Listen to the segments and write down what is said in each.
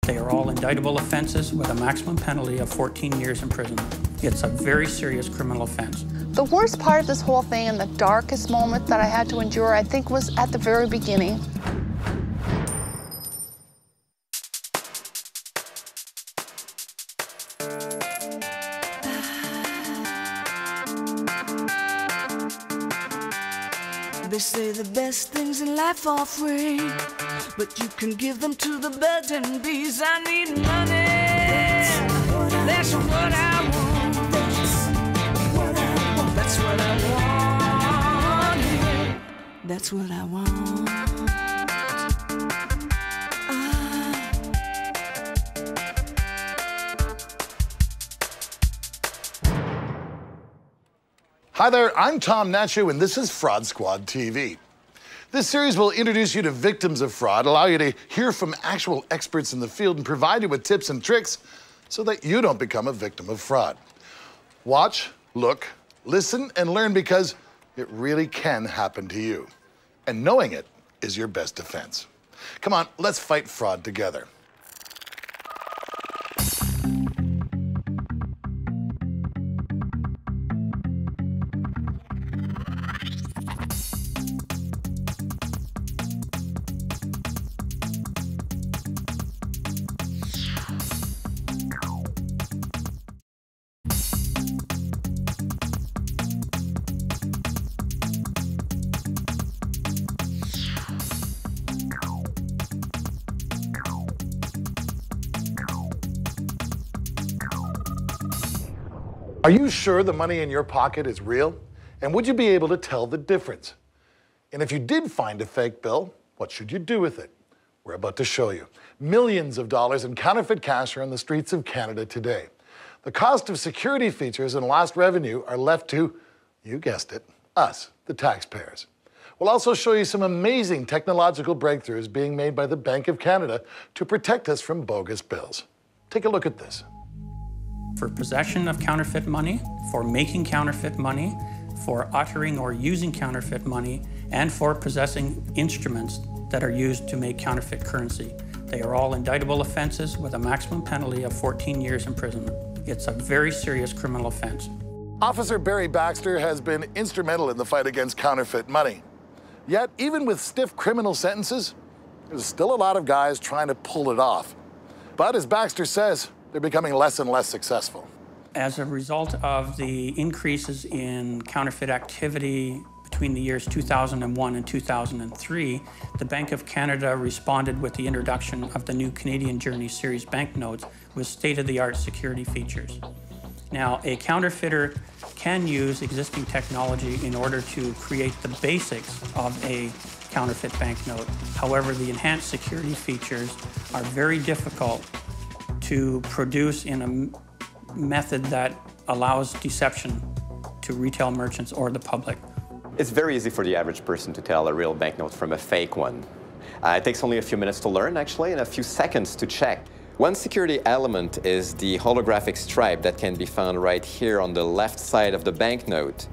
They are all indictable offenses with a maximum penalty of 14 years imprisonment. It's a very serious criminal offense. The worst part of this whole thing and the darkest moment that I had to endure, I think, was at the very beginning. They say the best things in life are free, but you can give them to the birds and bees. I need money. That's what I want. That's what I want. That's what I want. Hi there, I'm Tom Nachu, and this is Fraud Squad TV. This series will introduce you to victims of fraud, allow you to hear from actual experts in the field, and provide you with tips and tricks so that you don't become a victim of fraud. Watch, look, listen, and learn, because it really can happen to you. And knowing it is your best defense. Come on, let's fight fraud together. Are you sure the money in your pocket is real? And would you be able to tell the difference? And if you did find a fake bill, what should you do with it? We're about to show you. Millions of dollars in counterfeit cash are on the streets of Canada today. The cost of security features and lost revenue are left to, you guessed it, us, the taxpayers. We'll also show you some amazing technological breakthroughs being made by the Bank of Canada to protect us from bogus bills. Take a look at this. For possession of counterfeit money, for making counterfeit money, for uttering or using counterfeit money, and for possessing instruments that are used to make counterfeit currency. They are all indictable offenses with a maximum penalty of 14 years imprisonment. It's a very serious criminal offense. Officer Barry Baxter has been instrumental in the fight against counterfeit money. Yet, even with stiff criminal sentences, there's still a lot of guys trying to pull it off. But as Baxter says, they're becoming less and less successful. As a result of the increases in counterfeit activity between the years 2001 and 2003, the Bank of Canada responded with the introduction of the new Canadian Journey Series banknotes with state-of-the-art security features. Now, a counterfeiter can use existing technology in order to create the basics of a counterfeit banknote. However, the enhanced security features are very difficult to produce in a method that allows deception to retail merchants or the public. It's very easy for the average person to tell a real banknote from a fake one. It takes only a few minutes to learn, actually, and a few seconds to check. One security element is the holographic stripe that can be found right here on the left side of the banknote.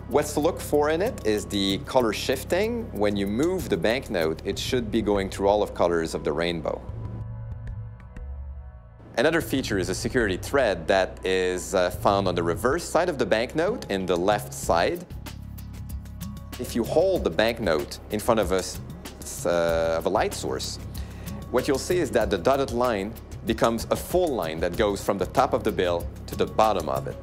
What's to look for in it is the color shifting. When you move the banknote, it should be going through all of colors of the rainbow. Another feature is a security thread that is found on the reverse side of the banknote in the left side. If you hold the banknote in front of a light source, what you'll see is that the dotted line becomes a full line that goes from the top of the bill to the bottom of it.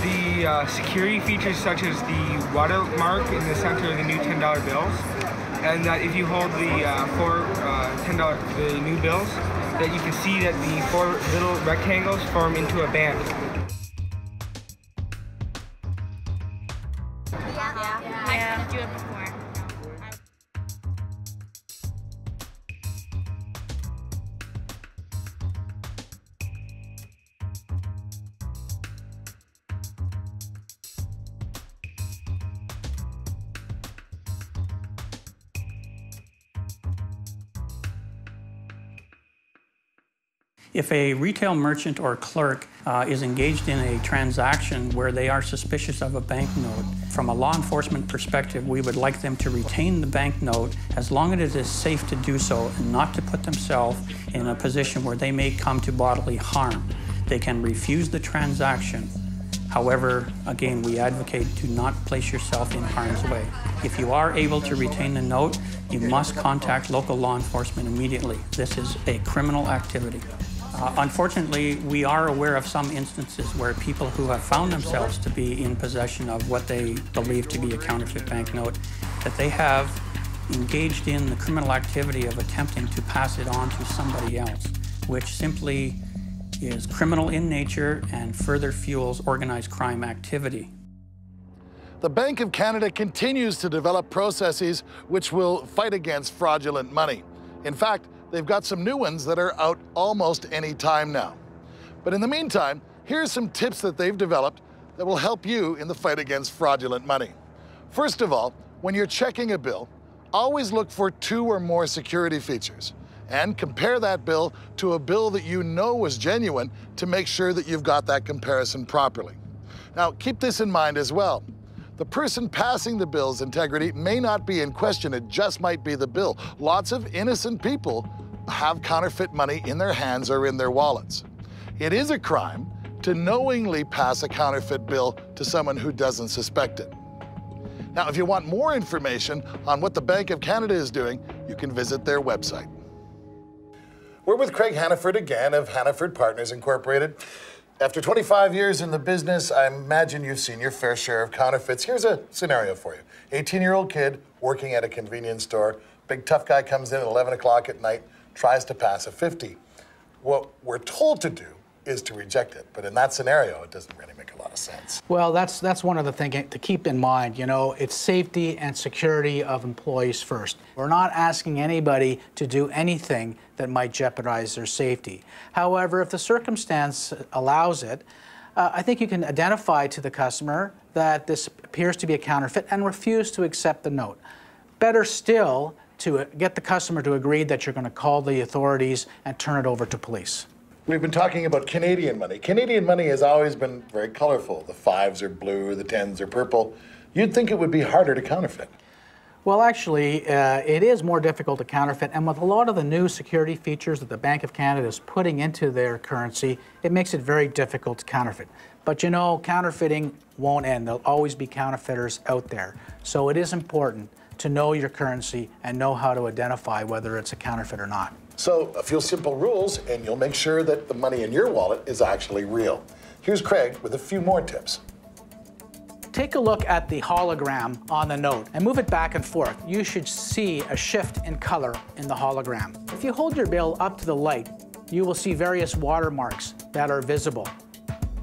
The security features such as the watermark in the center of the new $10 bills, and that if you hold the the new bills, that you can see that the 4 little rectangles form into a band. I do it before. If a retail merchant or clerk is engaged in a transaction where they are suspicious of a banknote, from a law enforcement perspective, we would like them to retain the banknote as long as it is safe to do so and not to put themselves in a position where they may come to bodily harm. They can refuse the transaction. However, again, we advocate do not place yourself in harm's way. If you are able to retain the note, you must contact local law enforcement immediately. This is a criminal activity. Unfortunately, we are aware of some instances where people who have found themselves to be in possession of what they believe to be a counterfeit banknote, that they have engaged in the criminal activity of attempting to pass it on to somebody else, which simply is criminal in nature and further fuels organized crime activity. The Bank of Canada continues to develop processes which will fight against fraudulent money. In fact, they've got some new ones that are out almost any time now. But in the meantime, here's some tips that they've developed that will help you in the fight against fraudulent money. First of all, when you're checking a bill, always look for 2 or more security features and compare that bill to a bill that you know was genuine to make sure that you've got that comparison properly. Now, keep this in mind as well. The person passing the bill's integrity may not be in question, it just might be the bill. Lots of innocent people have counterfeit money in their hands or in their wallets. It is a crime to knowingly pass a counterfeit bill to someone who doesn't suspect it. Now, if you want more information on what the Bank of Canada is doing, you can visit their website. We're with Craig Hannaford again of Hannaford Partners Incorporated. After 25 years in the business, I imagine you've seen your fair share of counterfeits. Here's a scenario for you. 18-year-old kid working at a convenience store. Big tough guy comes in at 11 o'clock at night, tries to pass a 50. What we're told to do is to reject it. But in that scenario, it doesn't really make a lot of sense. Well, that's one of the things to keep in mind. You know, it's safety and security of employees first. We're not asking anybody to do anything that might jeopardize their safety. However, if the circumstance allows it, I think you can identify to the customer that this appears to be a counterfeit and refuse to accept the note. Better still, to get the customer to agree that you're going to call the authorities and turn it over to police. We've been talking about Canadian money. Canadian money has always been very colorful. The 5s are blue, the 10s are purple. You'd think it would be harder to counterfeit. Well, actually, it is more difficult to counterfeit, and with a lot of the new security features that the Bank of Canada is putting into their currency, it makes it very difficult to counterfeit. But you know, counterfeiting won't end. There'll always be counterfeiters out there. So it is important to know your currency and know how to identify whether it's a counterfeit or not. So a few simple rules, and you'll make sure that the money in your wallet is actually real. Here's Craig with a few more tips. Take a look at the hologram on the note and move it back and forth. You should see a shift in color in the hologram. If you hold your bill up to the light, you will see various watermarks that are visible.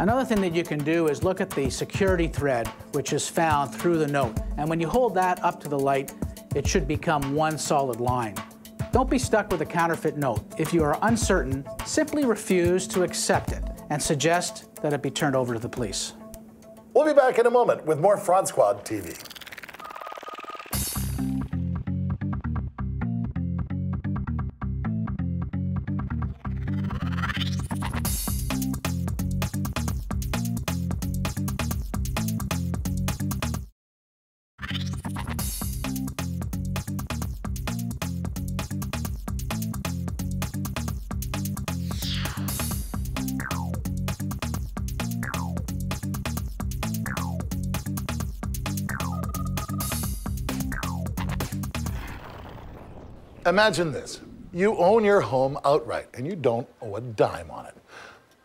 Another thing that you can do is look at the security thread which is found through the note. And when you hold that up to the light, it should become one solid line. Don't be stuck with a counterfeit note. If you are uncertain, simply refuse to accept it and suggest that it be turned over to the police. We'll be back in a moment with more Fraud Squad TV. Imagine this. You own your home outright and you don't owe a dime on it.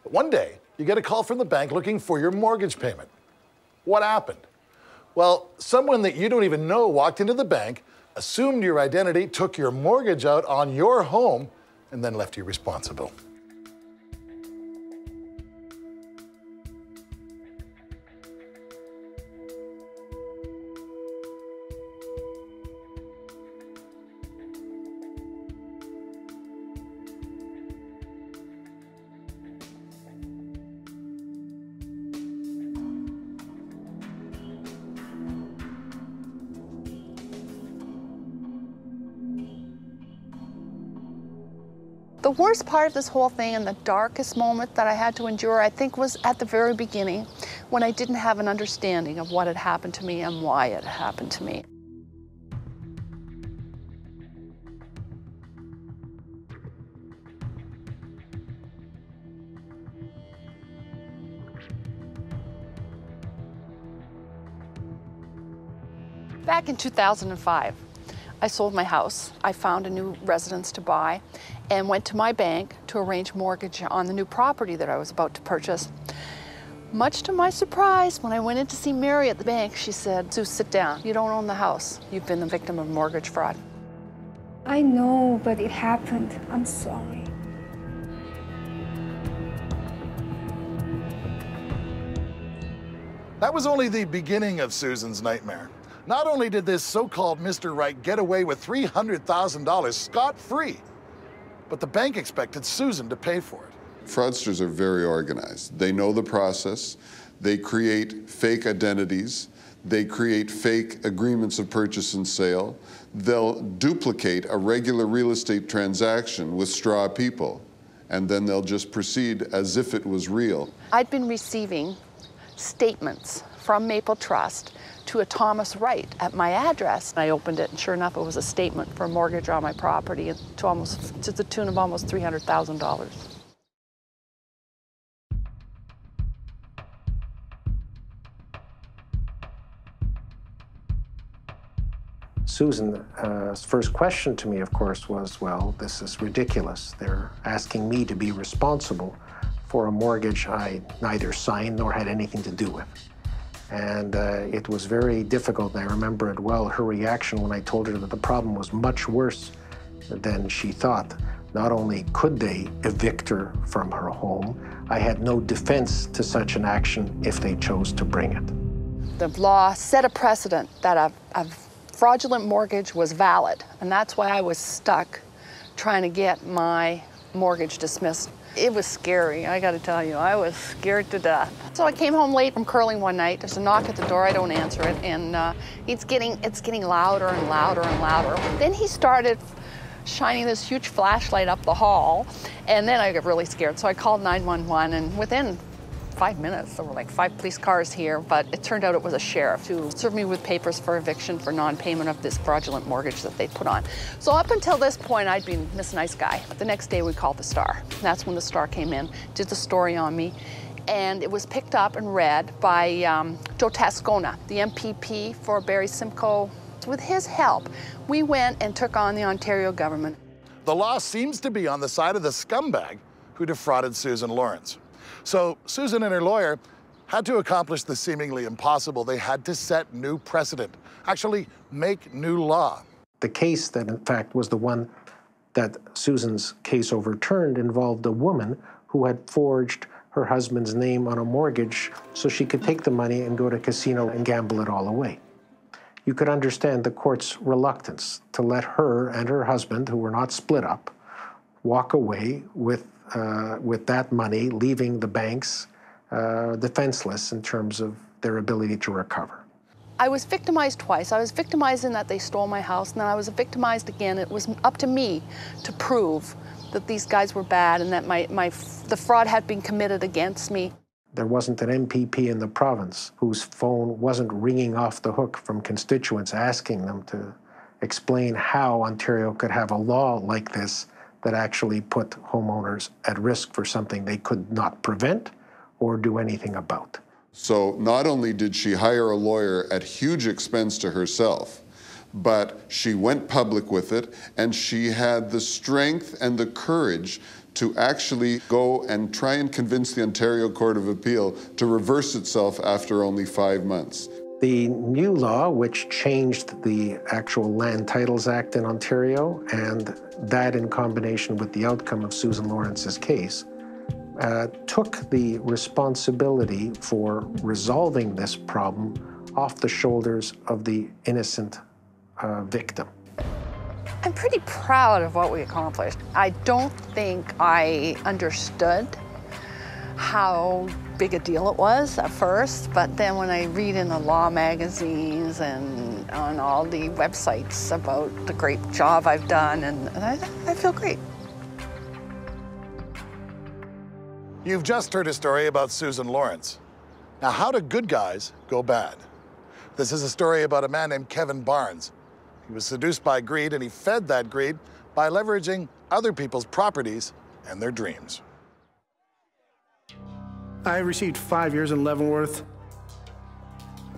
But one day, you get a call from the bank looking for your mortgage payment. What happened? Well, someone that you don't even know walked into the bank, assumed your identity, took your mortgage out on your home, and then left you responsible. The worst part of this whole thing and the darkest moment that I had to endure, I think, was at the very beginning when I didn't have an understanding of what had happened to me and why it happened to me. Back in 2005, I sold my house. I found a new residence to buy and went to my bank to arrange mortgage on the new property that I was about to purchase. Much to my surprise, when I went in to see Mary at the bank, she said, "Sue, sit down. You don't own the house. You've been the victim of mortgage fraud." I know, but it happened. I'm sorry. That was only the beginning of Susan's nightmare. Not only did this so-called Mr. Right get away with $300,000 scot-free, but the bank expected Susan to pay for it. Fraudsters are very organized. They know the process. They create fake identities. They create fake agreements of purchase and sale. They'll duplicate a regular real estate transaction with straw people, and then they'll just proceed as if it was real. I'd been receiving statements from Maple Trust to a Thomas Wright at my address. I opened it, and sure enough, it was a statement for a mortgage on my property to the tune of almost $300,000. Susan's first question to me, of course, was, well, this is ridiculous. They're asking me to be responsible for a mortgage I neither signed nor had anything to do with. And it was very difficult, and I remember it well, her reaction when I told her that the problem was much worse than she thought. Not only could they evict her from her home, I had no defense to such an action if they chose to bring it. The law set a precedent that a fraudulent mortgage was valid, and that's why I was stuck trying to get my mortgage dismissed. It was scary, I gotta tell you. I was scared to death. So I came home late from curling one night. There's a knock at the door, I don't answer it, and it's getting louder and louder and louder. Then he started shining this huge flashlight up the hall, and then I got really scared. So I called 911, and within 5 minutes, there were like 5 police cars here, but it turned out it was a sheriff who served me with papers for eviction for non-payment of this fraudulent mortgage that they put on. So up until this point, I'd been Miss Nice Guy. But the next day, we called the Star. That's when the Star came in, did the story on me, and it was picked up and read by Joe Tascona, the MPP for Barrie Simcoe. With his help, we went and took on the Ontario government. The law seems to be on the side of the scumbag who defrauded Susan Lawrence. So Susan and her lawyer had to accomplish the seemingly impossible. They had to set new precedent, actually make new law. The case that, in fact, was the one that Susan's case overturned involved a woman who had forged her husband's name on a mortgage so she could take the money and go to a casino and gamble it all away. You could understand the court's reluctance to let her and her husband, who were not split up, walk away with that money, leaving the banks defenseless in terms of their ability to recover. I was victimized twice. I was victimized in that they stole my house, and then I was victimized again. It was up to me to prove that these guys were bad and that the fraud had been committed against me. There wasn't an MPP in the province whose phone wasn't ringing off the hook from constituents asking them to explain how Ontario could have a law like this that actually put homeowners at risk for something they could not prevent or do anything about. So not only did she hire a lawyer at huge expense to herself, but she went public with it, and she had the strength and the courage to actually go and try and convince the Ontario Court of Appeal to reverse itself after only 5 months. The new law, which changed the actual Land Titles Act in Ontario, and that in combination with the outcome of Susan Lawrence's case, took the responsibility for resolving this problem off the shoulders of the innocent victim. I'm pretty proud of what we accomplished. I don't think I understood how big a deal it was at first, but then when I read in the law magazines and on all the websites about the great job I've done, and I feel great. You've just heard a story about Susan Lawrence. Now, how do good guys go bad? This is a story about a man named Kevin Barnes. He was seduced by greed, and he fed that greed by leveraging other people's properties and their dreams. I received 5 years in Leavenworth,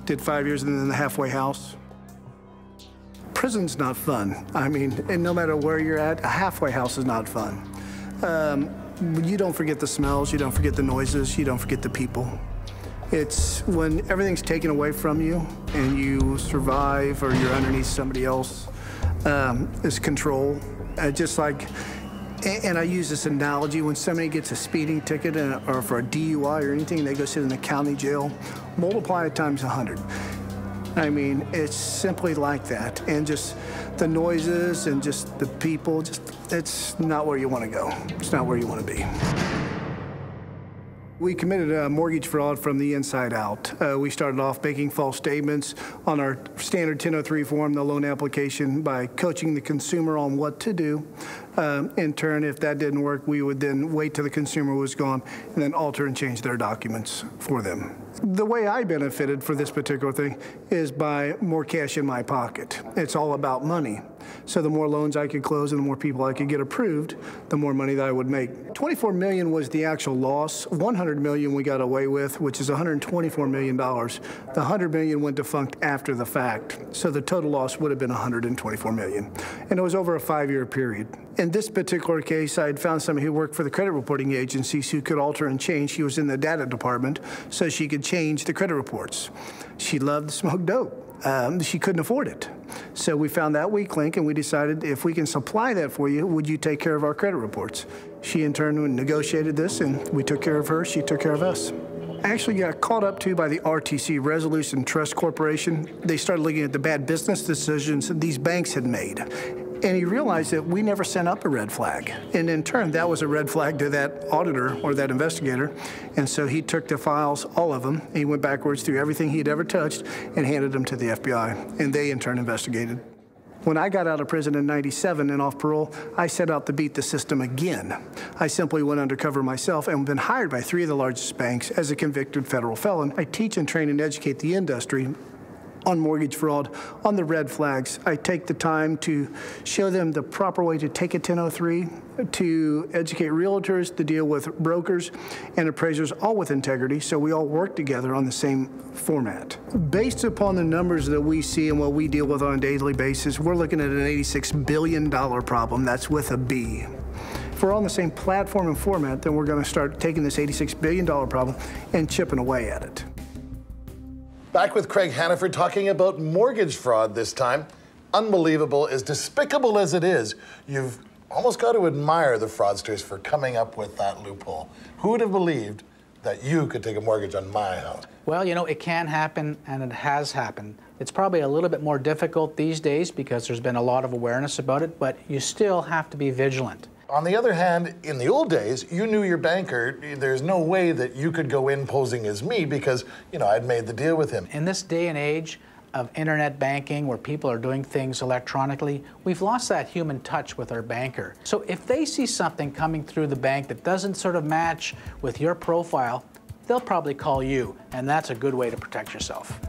did 5 years in the halfway house. Prison's not fun. I mean, and no matter where you're at, a halfway house is not fun. You don't forget the smells, you don't forget the noises, you don't forget the people. It's when everything's taken away from you and you survive or you're underneath somebody else, is control. Just like, and I use this analogy, when somebody gets a speeding ticket or for a DUI or anything, they go sit in the county jail, multiply it times 100. I mean, it's simply like that. And just the noises and just the people, it's not where you want to go. It's not where you want to be. We committed a mortgage fraud from the inside out. We started off making false statements on our standard 1003 form, the loan application, by coaching the consumer on what to do. In turn, if that didn't work, we would then wait till the consumer was gone and then alter and change their documents for them. The way I benefited for this particular thing is by more cash in my pocket. It's all about money. So the more loans I could close and the more people I could get approved, the more money that I would make. 24 million was the actual loss. 100 million we got away with, which is $124 million. The 100 million went defunct after the fact. So the total loss would have been 124 million. And it was over a 5-year period. In this particular case, I had found somebody who worked for the credit reporting agencies who could alter and change. She was in the data department, so she could change the credit reports. She loved to smoke dope. She couldn't afford it. So we found that weak link, and we decided, if we can supply that for you, would you take care of our credit reports? She, in turn, negotiated this, and we took care of her. She took care of us. I actually got called up to by the RTC, Resolution Trust Corporation. They started looking at the bad business decisions that these banks had made. And he realized that we never sent up a red flag. And in turn, that was a red flag to that auditor or that investigator. And so he took the files, all of them, and he went backwards through everything he'd ever touched and handed them to the FBI. And they, in turn, investigated. When I got out of prison in '97 and off parole, I set out to beat the system again. I simply went undercover myself and been hired by 3 of the largest banks as a convicted federal felon. I teach and train and educate the industry on mortgage fraud, on the red flags. I take the time to show them the proper way to take a 1003, to educate realtors, to deal with brokers and appraisers, all with integrity, so we all work together on the same format. Based upon the numbers that we see and what we deal with on a daily basis, we're looking at an $86 billion problem. That's with a B. If we're on the same platform and format, then we're going to start taking this $86 billion problem and chipping away at it. Back with Craig Hannaford talking about mortgage fraud this time. Unbelievable, as despicable as it is, you've almost got to admire the fraudsters for coming up with that loophole. Who would have believed that you could take a mortgage on my house? Well, you know, it can happen, and it has happened. It's probably a little bit more difficult these days because there's been a lot of awareness about it, but you still have to be vigilant. On the other hand, in the old days, you knew your banker. There's no way that you could go in posing as me because, you know, I'd made the deal with him. In this day and age of internet banking where people are doing things electronically, we've lost that human touch with our banker. So if they see something coming through the bank that doesn't sort of match with your profile, they'll probably call you, and that's a good way to protect yourself.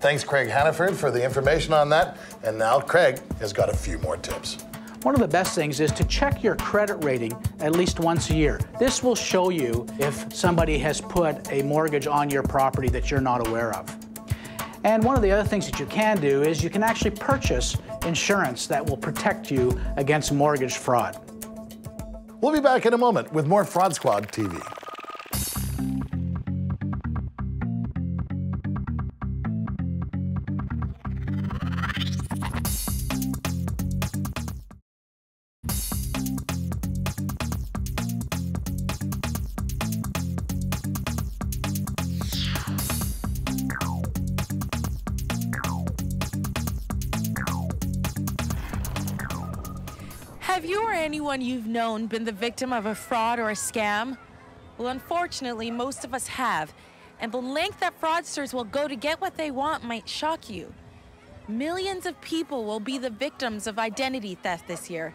Thanks, Craig Hannaford, for the information on that. And now Craig has got a few more tips. One of the best things is to check your credit rating at least once a year. This will show you if somebody has put a mortgage on your property that you're not aware of. And one of the other things that you can do is you can actually purchase insurance that will protect you against mortgage fraud. We'll be back in a moment with more Fraud Squad TV. Have you or anyone you've known been the victim of a fraud or a scam? Well, unfortunately, most of us have. And the length that fraudsters will go to get what they want might shock you. Millions of people will be the victims of identity theft this year.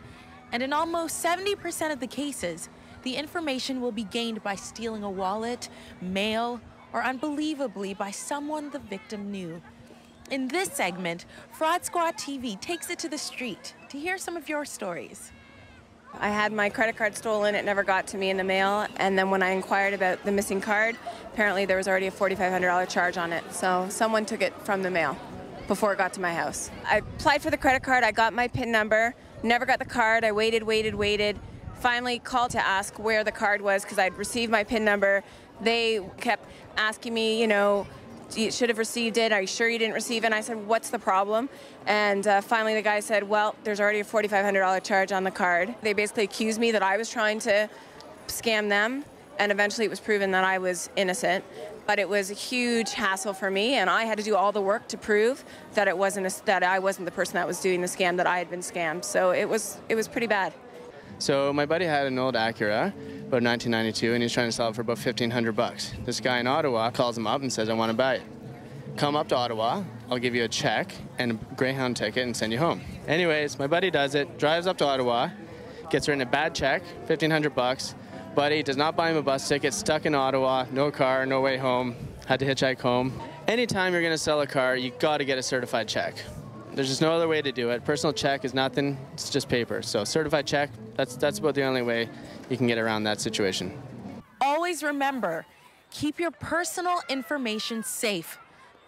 And in almost 70% of the cases, The information will be gained by stealing a wallet, mail, or unbelievably by someone the victim knew. In this segment, Fraud Squad TV takes it to the street to hear some of your stories. I had my credit card stolen. It never got to me in the mail. And then when I inquired about the missing card, apparently there was already a $4,500 charge on it. So someone took it from the mail before it got to my house. I applied for the credit card. I got my PIN number, never got the card. I waited. Finally called to ask where the card was because I'd received my PIN number. They kept asking me, you know, you should have received it. Are you sure you didn't receive it? And I said, what's the problem? And finally the guy said, well, there's already a $4,500 charge on the card. They basically accused me that I was trying to scam them, and eventually it was proven that I was innocent. But it was a huge hassle for me, and I had to do all the work to prove that I wasn't the person that was doing the scam, that I had been scammed. So it was pretty bad. So my buddy had an old Acura, about 1992, and he's trying to sell it for about $1,500. This guy in Ottawa calls him up and says, I want to buy it. Come up to Ottawa, I'll give you a check and a Greyhound ticket and send you home. Anyways, my buddy does it, drives up to Ottawa, gets written a bad check, $1,500. Buddy does not buy him a bus ticket, stuck in Ottawa, no car, no way home, had to hitchhike home. Anytime you're going to sell a car, you got to get a certified check. There's just no other way to do it. Personal check is nothing, it's just paper. So certified check, that's about the only way you can get around that situation. Always remember, keep your personal information safe.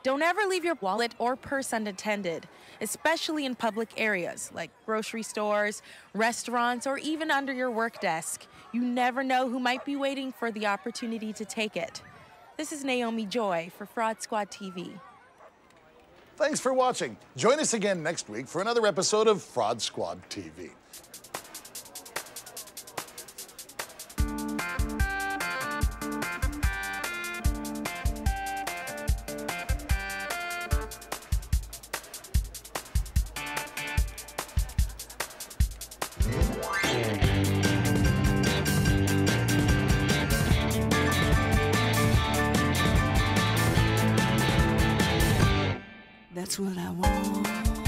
Don't ever leave your wallet or purse unattended, especially in public areas like grocery stores, restaurants, or even under your work desk. You never know who might be waiting for the opportunity to take it. This is Naomi Joy for Fraud Squad TV. Thanks for watching. Join us again next week for another episode of Fraud Squad TV. That's what I want.